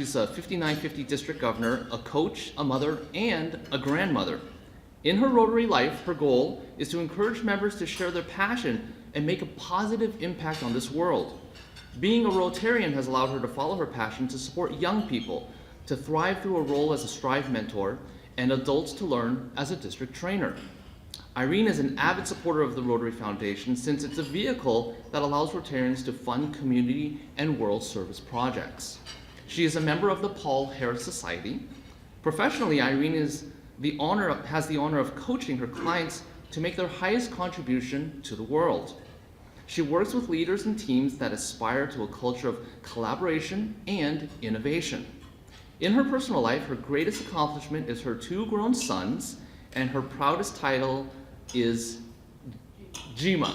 She's a 5950 district governor, a coach, a mother, and a grandmother. In her Rotary life, her goal is to encourage members to share their passion and make a positive impact on this world. Being a Rotarian has allowed her to follow her passion to support young people, to thrive through a role as a Strive mentor, and adults to learn as a district trainer. Irene is an avid supporter of the Rotary Foundation since it's a vehicle that allows Rotarians to fund community and world service projects. She is a member of the Paul Harris Society. Professionally, Irene has the honor of coaching her clients to make their highest contribution to the world. She works with leaders and teams that aspire to a culture of collaboration and innovation. In her personal life, her greatest accomplishment is her 2 grown sons, and her proudest title is Jima,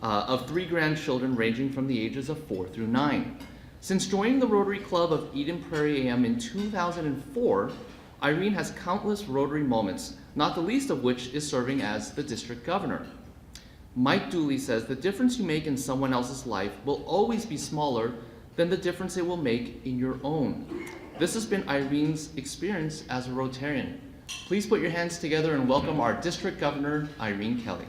of 3 grandchildren ranging from the ages of 4 through 9. Since joining the Rotary Club of Eden Prairie AM in 2004, Irene has countless Rotary moments, not the least of which is serving as the district governor. Mike Dooley says the difference you make in someone else's life will always be smaller than the difference it will make in your own. This has been Irene's experience as a Rotarian. Please put your hands together and welcome our district governor, Irene Kelly.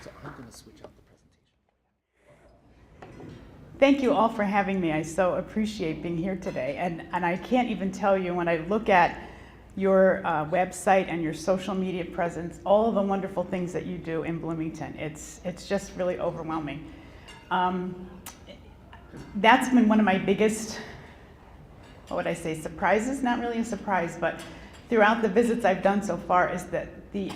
So I'm going to switch out the presentation. Thank you all for having me. I so appreciate being here today. And I can't even tell you, when I look at your website and your social media presence, all of the wonderful things that you do in Bloomington. It's just really overwhelming. That's been one of my biggest, what would I say, surprises? Not really a surprise, but throughout the visits I've done so far is that the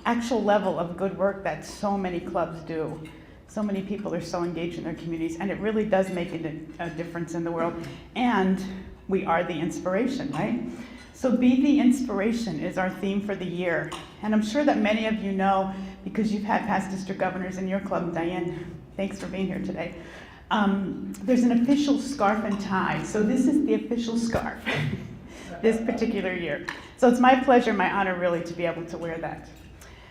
actual level of good work that so many clubs do. So many people are so engaged in their communities, and it really does make a difference in the world. And we are the inspiration, right? So Be the Inspiration is our theme for the year. And I'm sure that many of you know, because you've had past district governors in your club. Diane, thanks for being here today. There's an official scarf and tie. So this is the official scarf this particular year. So it's my pleasure, my honor really, to be able to wear that.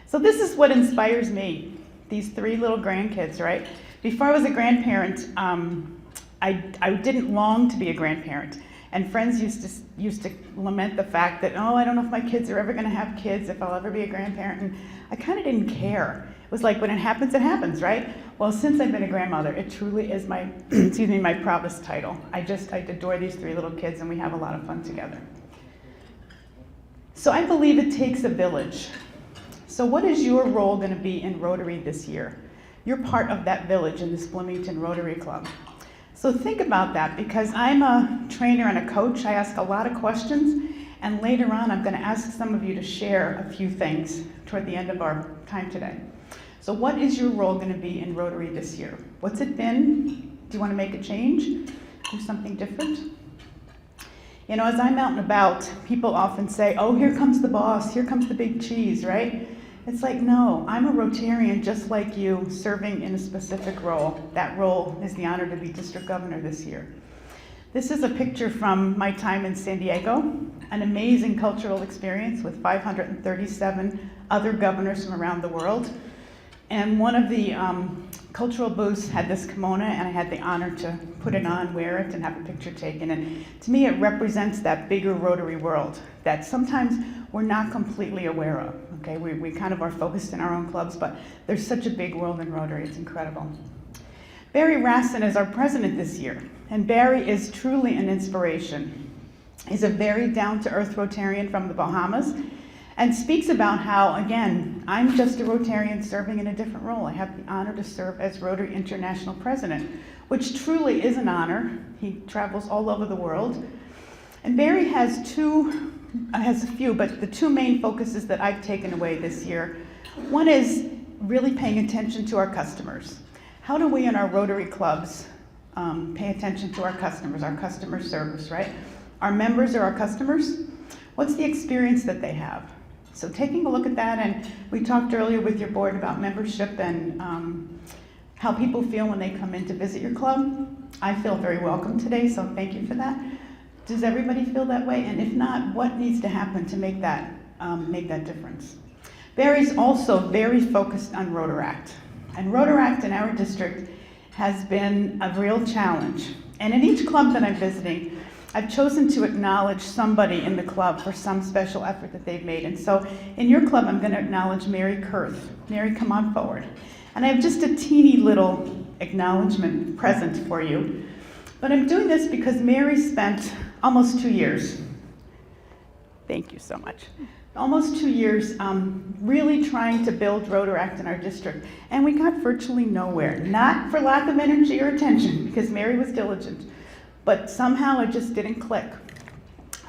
So this is what inspires me, these 3 little grandkids, right? Before I was a grandparent, I didn't long to be a grandparent. And friends used to lament the fact that, oh, I don't know if my kids are ever going to have kids, if I'll ever be a grandparent. And I kind of didn't care. It was like, when it happens, right? Well, since I've been a grandmother, it truly is my, excuse me, my proudest title. I adore these 3 little kids, and we have a lot of fun together. So I believe it takes a village. So what is your role going to be in Rotary this year? You're part of that village in this Bloomington Rotary Club. So think about that, because I'm a trainer and a coach. I ask a lot of questions, and later on I'm going to ask some of you to share a few things toward the end of our time today. So what is your role going to be in Rotary this year? What's it been? Do you want to make a change? Do something different? You know, as I'm out and about, people often say, oh, here comes the boss, here comes the big cheese, right? It's like, no, I'm a Rotarian just like you, serving in a specific role. That role is the honor to be district governor this year. This is a picture from my time in San Diego, an amazing cultural experience with 537 other governors from around the world. And one of the cultural booths had this kimono, and I had the honor to put it on, wear it, and have a picture taken. And to me, it represents that bigger Rotary world that sometimes we're not completely aware of. Okay, we kind of are focused in our own clubs, but there's such a big world in Rotary, it's incredible. Barry Rassin is our president this year, and Barry is truly an inspiration. He's a very down-to-earth Rotarian from the Bahamas, and speaks about how, again, I'm just a Rotarian serving in a different role. I have the honor to serve as Rotary International President, which truly is an honor. He travels all over the world. And Barry has a few, but the 2 main focuses that I've taken away this year. One is really paying attention to our customers. How do we in our Rotary clubs pay attention to our customer service, right? Our members are our customers. What's the experience that they have? So taking a look at that, and we talked earlier with your board about membership and how people feel when they come in to visit your club. I feel very welcome today, so thank you for that. Does everybody feel that way? And if not, what needs to happen to make that difference? Barry's also very focused on Rotaract. And Rotaract in our district has been a real challenge. And in each club that I'm visiting, I've chosen to acknowledge somebody in the club for some special effort that they've made. And so in your club, I'm going to acknowledge Mary Kurth. Mary, come on forward. And I have just a teeny little acknowledgement present for you. But I'm doing this because Mary spent almost 2 years. Thank you so much. Almost 2 years really trying to build Rotaract in our district. And we got virtually nowhere. Not for lack of energy or attention, because Mary was diligent. But somehow it just didn't click.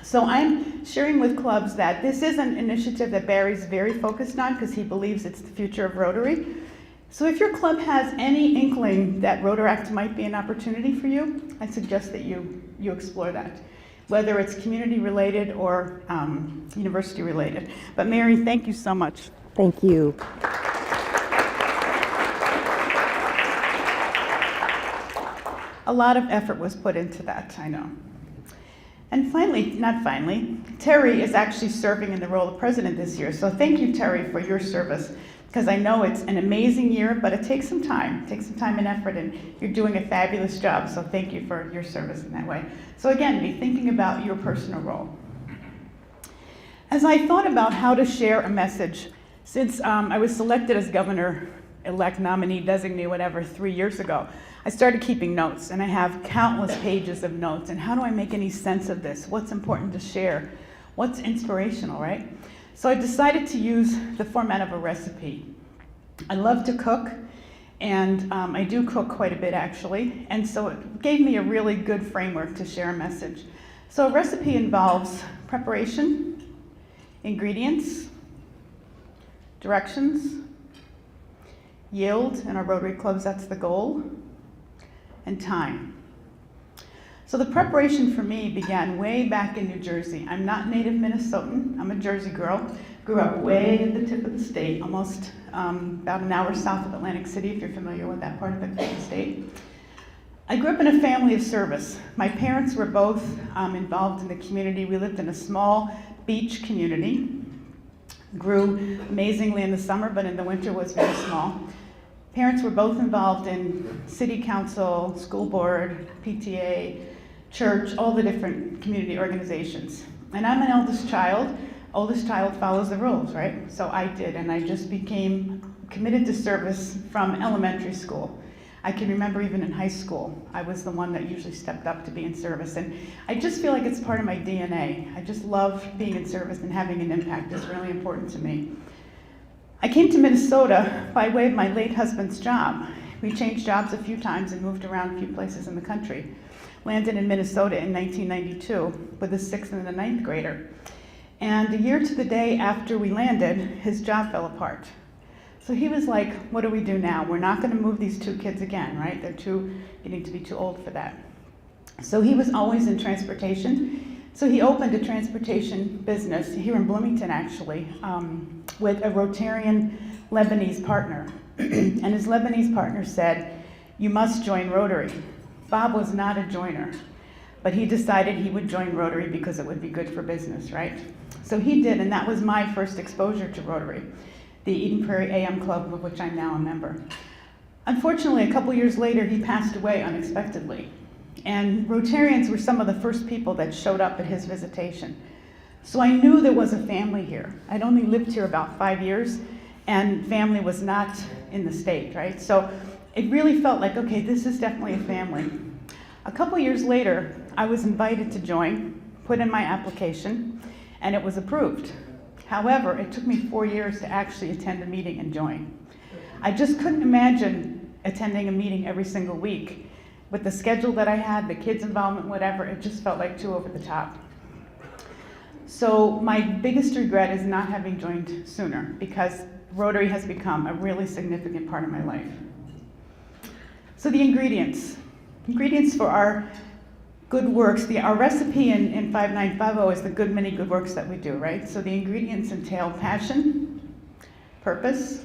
So I'm sharing with clubs that this is an initiative that Barry's very focused on because he believes it's the future of Rotary. So if your club has any inkling that Rotaract might be an opportunity for you, I suggest that you explore that, whether it's community related or university related. But Mary, thank you so much. Thank you. A lot of effort was put into that, I know. And finally, Terry is actually serving in the role of president this year. So thank you, Terry, for your service, because I know it's an amazing year, but it takes some time. It takes some time and effort, and you're doing a fabulous job. So thank you for your service in that way. So again, be thinking about your personal role. As I thought about how to share a message, since I was selected as governor-elect nominee, designee, whatever, 3 years ago, I started keeping notes, and I have countless pages of notes. And how do I make any sense of this? What's important to share? What's inspirational, right? So I decided to use the format of a recipe. I love to cook, and I do cook quite a bit, actually. And so it gave me a really good framework to share a message. So a recipe involves preparation, ingredients, directions, yield. In our Rotary clubs, that's the goal, and time. So the preparation for me began way back in New Jersey. I'm not native Minnesotan, I'm a Jersey girl. Grew up way at the tip of the state, almost about an hour south of Atlantic City, if you're familiar with that part of the state. I grew up in a family of service. My parents were both involved in the community. We lived in a small beach community. Grew amazingly in the summer, but in the winter was very small. Parents were both involved in city council, school board, PTA, church, all the different community organizations. And I'm an eldest child. Oldest child follows the rules, right? So I did, and I just became committed to service from elementary school. I can remember even in high school, I was the one that usually stepped up to be in service. And I just feel like it's part of my DNA. I just love being in service, and having an impact is really important to me. I came to Minnesota by way of my late husband's job. We changed jobs a few times and moved around a few places in the country. Landed in Minnesota in 1992 with a 6th and a 9th grader. And a year to the day after we landed, his job fell apart. So he was like, what do we do now? We're not gonna move these 2 kids again, right? They're getting to be too old for that. So he was always in transportation. So he opened a transportation business here in Bloomington, actually, with a Rotarian Lebanese partner. And his Lebanese partner said, you must join Rotary. Bob was not a joiner, but he decided he would join Rotary because it would be good for business, right? So he did, and that was my first exposure to Rotary, the Eden Prairie AM Club, of which I'm now a member. Unfortunately, a couple years later, he passed away unexpectedly. And Rotarians were some of the first people that showed up at his visitation. So I knew there was a family here. I'd only lived here about 5 years, and family was not in the state, right? So it really felt like, okay, this is definitely a family. A couple years later, I was invited to join, put in my application, and it was approved. However, it took me 4 years to actually attend a meeting and join. I just couldn't imagine attending a meeting every single week. With the schedule that I had, the kids' involvement, whatever, it just felt like too over the top. So my biggest regret is not having joined sooner, because Rotary has become a really significant part of my life. So the ingredients. Ingredients for our good works. Our recipe in 5950 is the good many good works that we do, right? So the ingredients entail passion, purpose,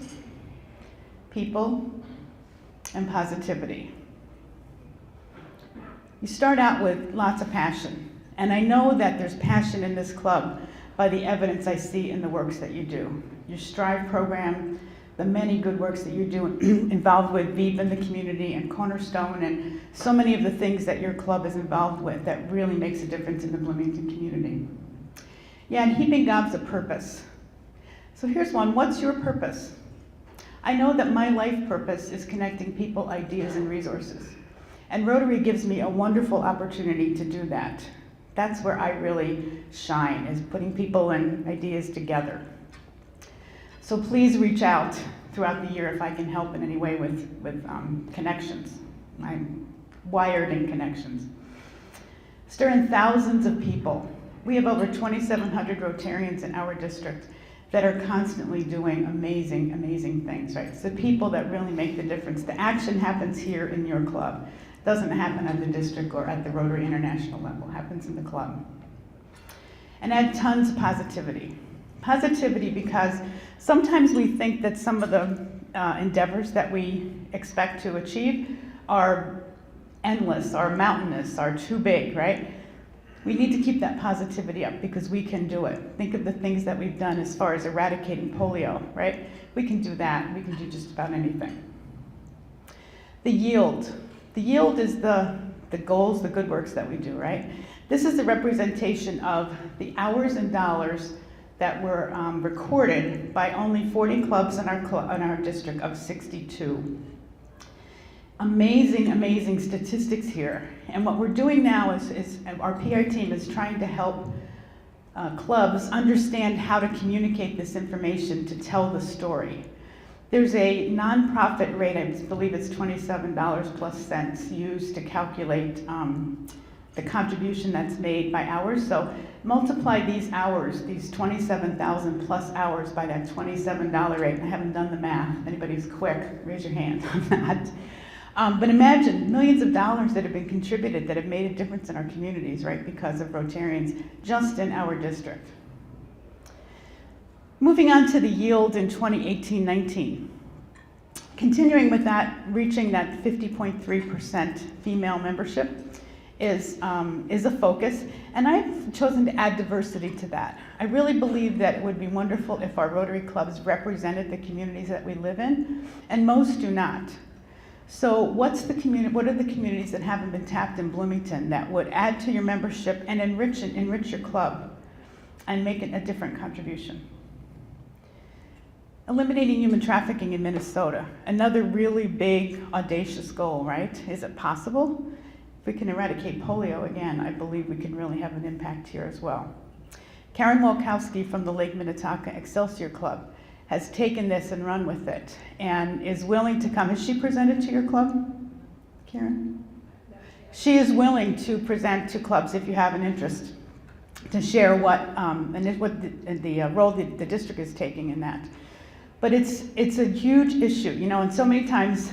people, and positivity. You start out with lots of passion, and I know that there's passion in this club by the evidence I see in the works that you do. Your Strive program, the many good works that you're doing involved with Veep in the community and Cornerstone and so many of the things that your club is involved with that really makes a difference in the Bloomington community. Yeah, and heaping God's a purpose. So here's one, what's your purpose? I know that my life purpose is connecting people, ideas, and resources. And Rotary gives me a wonderful opportunity to do that. That's where I really shine, is putting people and ideas together. So please reach out throughout the year if I can help in any way with connections. I'm wired in connections. Stirring thousands of people. We have over 2,700 Rotarians in our district that are constantly doing amazing, amazing things, right? It's the people that really make the difference. The action happens here in your club. It doesn't happen at the district or at the Rotary International level. It happens in the club. And add tons of positivity. Positivity because sometimes we think that some of the endeavors that we expect to achieve are endless, are mountainous, are too big, right? We need to keep that positivity up because we can do it. Think of the things that we've done as far as eradicating polio, right? We can do that. We can do just about anything. The yield. The yield is the goals, the good works that we do, right? This is a representation of the hours and dollars that were recorded by only 40 clubs in our district of 62. Amazing, amazing statistics here. And what we're doing now is our PR team is trying to help clubs understand how to communicate this information to tell the story. There's a nonprofit rate, I believe it's $27 plus cents, used to calculate the contribution that's made by hours. So multiply these hours, these 27,000 plus hours by that $27 rate. I haven't done the math. If anybody's quick, raise your hand on that. But imagine millions of dollars that have been contributed that have made a difference in our communities, right, because of Rotarians just in our district. Moving on to the yield in 2018-19. Continuing with that, reaching that 50.3% female membership is a focus, and I've chosen to add diversity to that. I really believe that it would be wonderful if our Rotary clubs represented the communities that we live in, and most do not. So what are the communities that haven't been tapped in Bloomington that would add to your membership and enrich your club and make it a different contribution? Eliminating human trafficking in Minnesota, another really big, audacious goal, right? Is it possible? If we can eradicate polio again, I believe we can really have an impact here as well. Karen Walkowski from the Lake Minnetonka Excelsior Club has taken this and run with it and is willing to come. Has she presented to your club, Karen? She is willing to present to clubs if you have an interest, to share what the role the district is taking in that. But it's a huge issue, you know, and so many times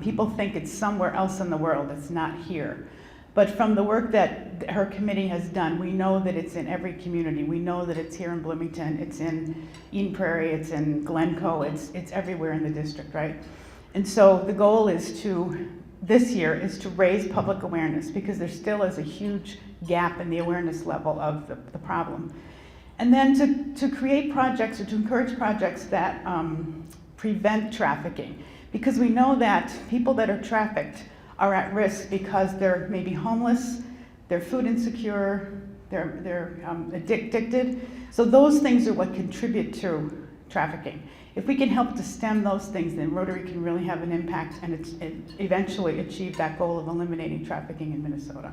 people think it's somewhere else in the world. It's not here. But from the work that her committee has done, we know that it's in every community. We know that it's here in Bloomington, it's in Eden Prairie, it's in Glencoe, it's everywhere in the district, right? And so the goal is this year is to raise public awareness because there still is a huge gap in the awareness level of the problem. And then to create projects or to encourage projects that prevent trafficking. Because we know that people that are trafficked are at risk because they're maybe homeless, they're food insecure, they're addicted. So those things are what contribute to trafficking. If we can help to stem those things, then Rotary can really have an impact and eventually achieve that goal of eliminating trafficking in Minnesota.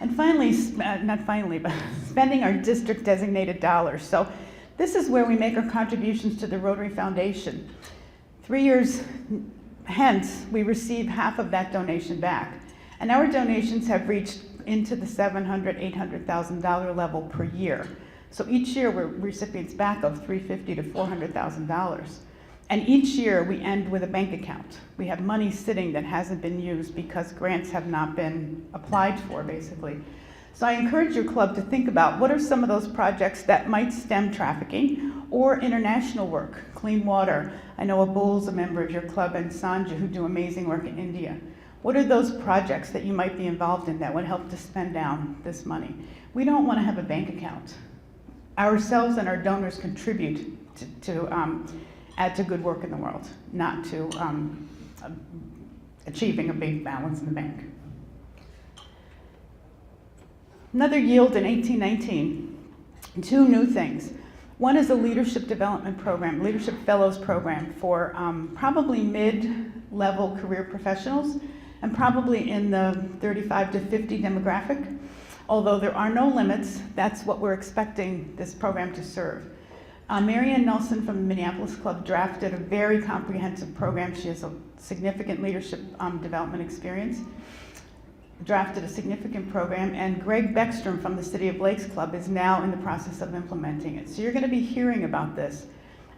And finally, but spending our district designated dollars. So this is where we make our contributions to the Rotary Foundation. 3 years hence, we receive half of that donation back. And our donations have reached into the $700,000, $800,000 level per year. So each year we're recipients back of $350,000 to $400,000. And each year we end with a bank account. We have money sitting that hasn't been used because grants have not been applied for, basically. So I encourage your club to think about what are some of those projects that might stem trafficking or international work, clean water. I know Abul's a member of your club and Sanja who do amazing work in India. What are those projects that you might be involved in that would help to spend down this money? We don't want to have a bank account. Ourselves and our donors contribute to add to good work in the world, not to achieving a big balance in the bank. Another yield in 1819, 2 new things. One is a leadership development program, leadership fellows program for probably mid-level career professionals and probably in the 35 to 50 demographic. Although there are no limits, that's what we're expecting this program to serve. Marianne Nelson from the Minneapolis Club drafted a very comprehensive program. She has a significant leadership development experience. Drafted a significant program, and Greg Beckstrom from the City of Lakes Club is now in the process of implementing it. So you're going to be hearing about this.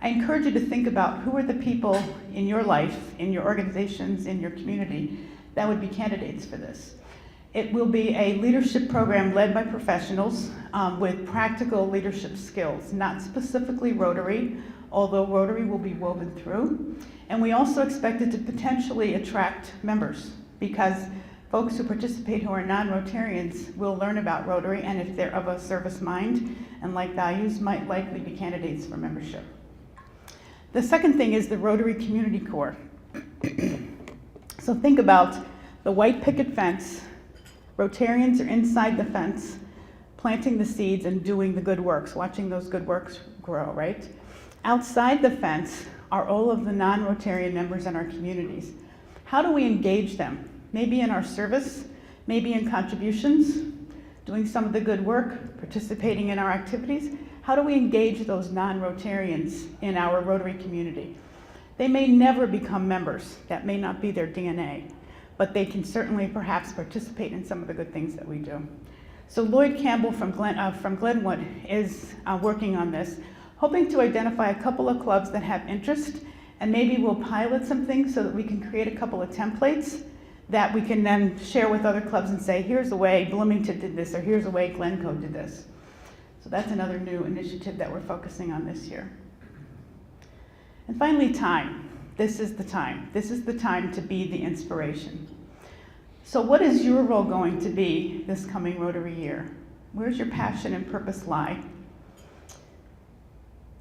I encourage you to think about who are the people in your life, in your organizations, in your community that would be candidates for this. It will be a leadership program led by professionals with practical leadership skills, not specifically Rotary, although Rotary will be woven through. And we also expect it to potentially attract members, because folks who participate who are non-Rotarians will learn about Rotary, and if they're of a service mind and like values, might likely be candidates for membership. The second thing is the Rotary Community Corps. So think about the white picket fence. Rotarians are inside the fence, planting the seeds and doing the good works, watching those good works grow, right? Outside the fence are all of the non-Rotarian members in our communities. How do we engage them? Maybe in our service, maybe in contributions, doing some of the good work, participating in our activities. How do we engage those non-Rotarians in our Rotary community? They may never become members. That may not be their DNA, but they can certainly perhaps participate in some of the good things that we do. So Lloyd Campbell from Glenwood is working on this, hoping to identify a couple of clubs that have interest, and maybe we'll pilot some things so that we can create a couple of templates that we can then share with other clubs and say, here's the way Bloomington did this, or here's the way Glencoe did this. So that's another new initiative that we're focusing on this year. And finally, time. This is the time. This is the time to be the inspiration. So what is your role going to be this coming Rotary year? Where's your passion and purpose lie?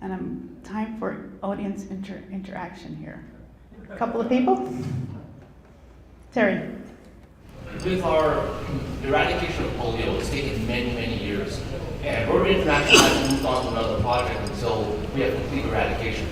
And time for audience interaction here. A couple of people? Terry. With our eradication of polio, it's taken many, many years. And Rotary International has moved on to another project until we have complete eradication.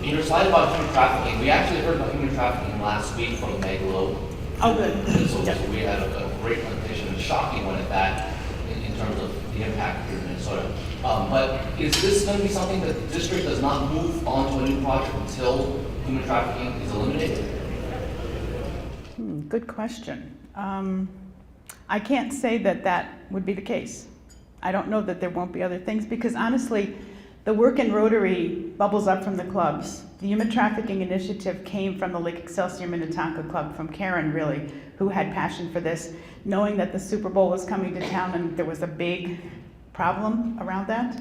In your slide about human trafficking, we actually heard about human trafficking last week from Megalo. Oh, good. So we had a great presentation, a shocking one at that, in terms of the impact here in Minnesota. But is this going to be something that the district does not move on to a new project until human trafficking is eliminated? Good question. I can't say that that would be the case. I don't know that there won't be other things, because honestly, the work in Rotary bubbles up from the clubs. The Human Trafficking Initiative came from the Lake Excelsior Minnetonka Club, from Karen really, who had passion for this, knowing that the Super Bowl was coming to town and there was a big problem around that.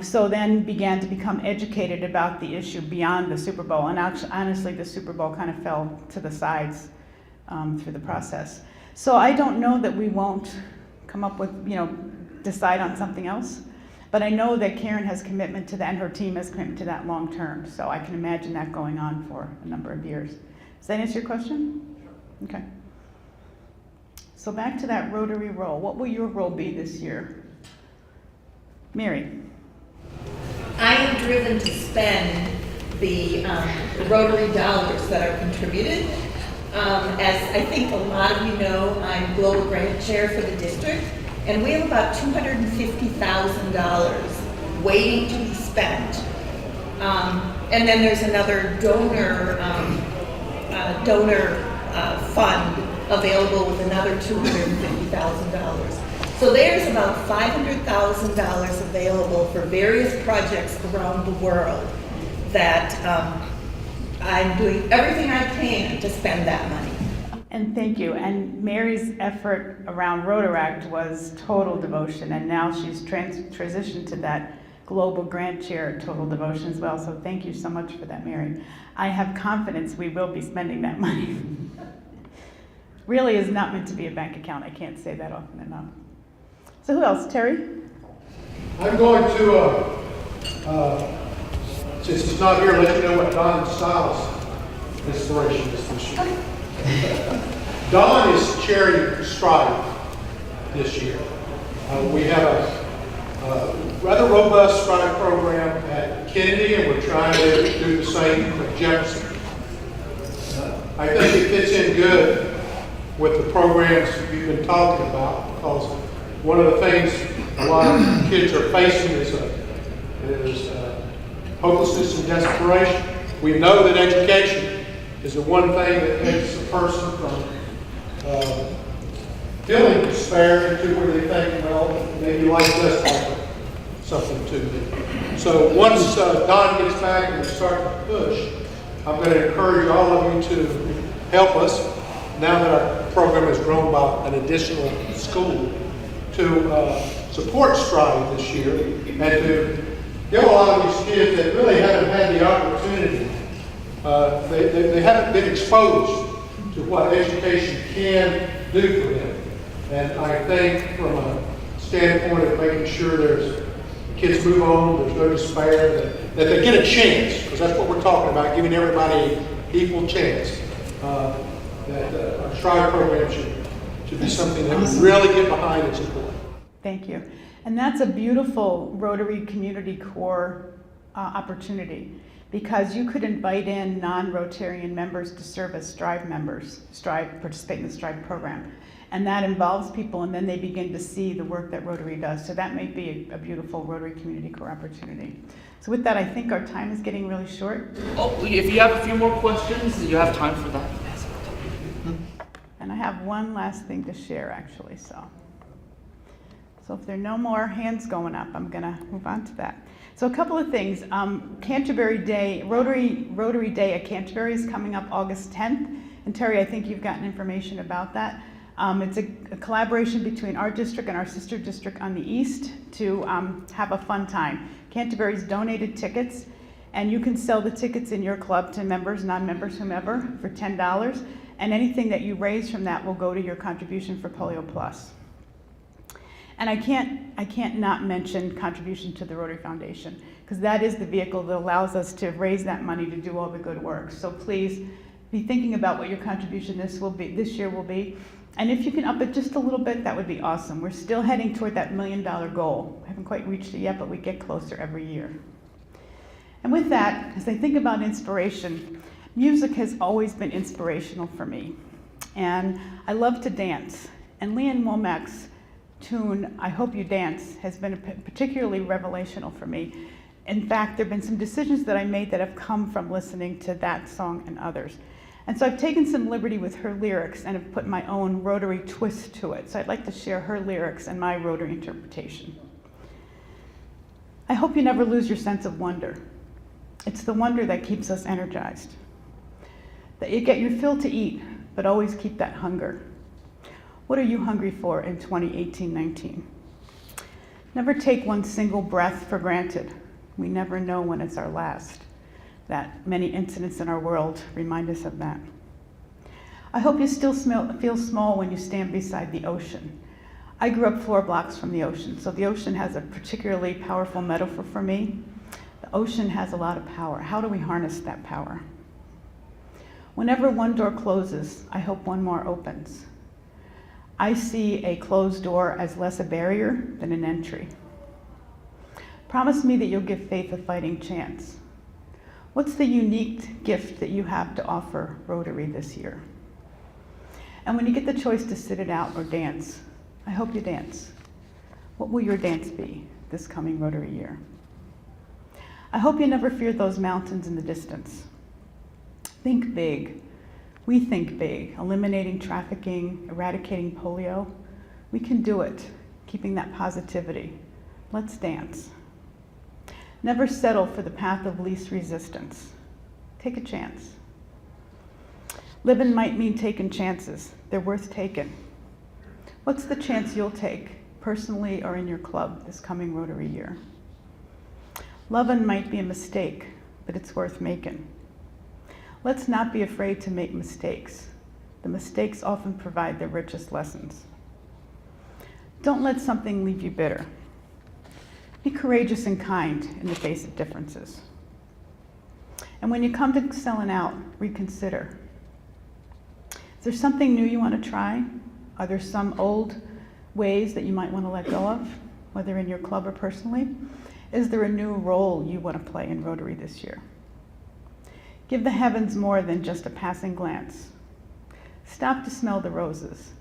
So then began to become educated about the issue beyond the Super Bowl. And actually, honestly, the Super Bowl kind of fell to the sides through the process. So I don't know that we won't come up with, decide on something else. But I know that Karen has commitment to that, and her team has commitment to that long term. So I can imagine that going on for a number of years. Does that answer your question? Okay. So back to that Rotary role. What will your role be this year? Mary. I am driven to spend the Rotary dollars that are contributed. As I think a lot of you know, I'm Global Grant Chair for the district, and we have about $250,000 waiting to be spent. And then there's another donor fund available with another $250,000. So there's about $500,000 available for various projects around the world that I'm doing everything I can to spend that money. And thank you. And Mary's effort around Rotaract was total devotion, and now she's transitioned to that Global Grant Chair Total Devotion as well. So thank you so much for that, Mary. I have confidence we will be spending that money. Really is not meant to be a bank account. I can't say that often enough. So who else? Terry? I'm going to since he's not here, let you know what Don Styles' inspiration is this year. Don is chairing Strive this year. We have a rather robust Strive program at Kennedy, and we're trying to do the same at Jefferson. I think it fits in good with the programs you've been talking about, because one of the things a lot of kids are facing is hopelessness and desperation. We know that education is the one thing that takes a person from feeling despair into where they think, well, maybe life does offer something to me. So once Don gets back and we start to push, I'm going to encourage all of you to help us, now that our program has grown by an additional school, to support Strive this year, and to give a lot of these kids that really haven't had the opportunity, they haven't been exposed to what education can do for them. And I think from a standpoint of making sure kids move on, there's no despair, that they get a chance, because that's what we're talking about, giving everybody an equal chance. That our Strive program should be something that we really get behind and support. Thank you. And that's a beautiful Rotary Community Corps opportunity, because you could invite in non-Rotarian members to serve as Strive members, participate in the Strive program. And that involves people, and then they begin to see the work that Rotary does. So that might be a beautiful Rotary Community Corps opportunity. So with that, I think our time is getting really short. Oh, if you have a few more questions, you have time for that. And I have one last thing to share, actually. So if there are no more hands going up, I'm going to move on to that. So a couple of things. Canterbury Day, Rotary Day at Canterbury is coming up August 10th. And Terry, I think you've gotten information about that. It's a collaboration between our district and our sister district on the east to have a fun time. Canterbury's donated tickets, and you can sell the tickets in your club to members, non-members, whomever, for $10. And anything that you raise from that will go to your contribution for Polio Plus. And I can't not mention contribution to the Rotary Foundation, because that is the vehicle that allows us to raise that money to do all the good work. So please be thinking about what your contribution this year will be. And if you can up it just a little bit, that would be awesome. We're still heading toward that $1 million goal. We haven't quite reached it yet, but we get closer every year. And with that, as I think about inspiration, music has always been inspirational for me. And I love to dance. And Leanne Womack's tune, I Hope You Dance, has been particularly revelational for me. In fact, there have been some decisions that I made that have come from listening to that song and others. And so I've taken some liberty with her lyrics and have put my own Rotary twist to it. So I'd like to share her lyrics and my Rotary interpretation. I hope you never lose your sense of wonder. It's the wonder that keeps us energized. That you get your fill to eat, but always keep that hunger. What are you hungry for in 2018-19? Never take one single breath for granted. We never know when it's our last. That many incidents in our world remind us of that. I hope you still feel small when you stand beside the ocean. I grew up 4 blocks from the ocean, so the ocean has a particularly powerful metaphor for me. The ocean has a lot of power. How do we harness that power? Whenever one door closes, I hope one more opens. I see a closed door as less a barrier than an entry. Promise me that you'll give faith a fighting chance. What's the unique gift that you have to offer Rotary this year? And when you get the choice to sit it out or dance, I hope you dance. What will your dance be this coming Rotary year? I hope you never fear those mountains in the distance. Think big. We think big, eliminating trafficking, eradicating polio. We can do it, keeping that positivity. Let's dance. Never settle for the path of least resistance. Take a chance. Living might mean taking chances. They're worth taking. What's the chance you'll take, personally or in your club, this coming Rotary year? Loving might be a mistake, but it's worth making. Let's not be afraid to make mistakes. The mistakes often provide the richest lessons. Don't let something leave you bitter. Be courageous and kind in the face of differences. And when you come to selling out, reconsider. Is there something new you want to try? Are there some old ways that you might want to let go of, whether in your club or personally? Is there a new role you want to play in Rotary this year? Give the heavens more than just a passing glance. Stop to smell the roses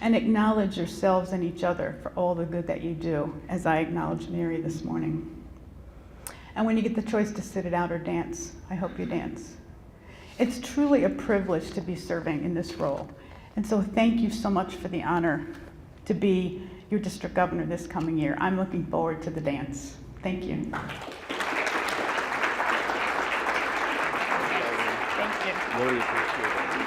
and acknowledge yourselves and each other for all the good that you do, as I acknowledged Mary this morning. And when you get the choice to sit it out or dance, I hope you dance. It's truly a privilege to be serving in this role. And so thank you so much for the honor to be your district governor this coming year. I'm looking forward to the dance. Thank you. Really appreciate it.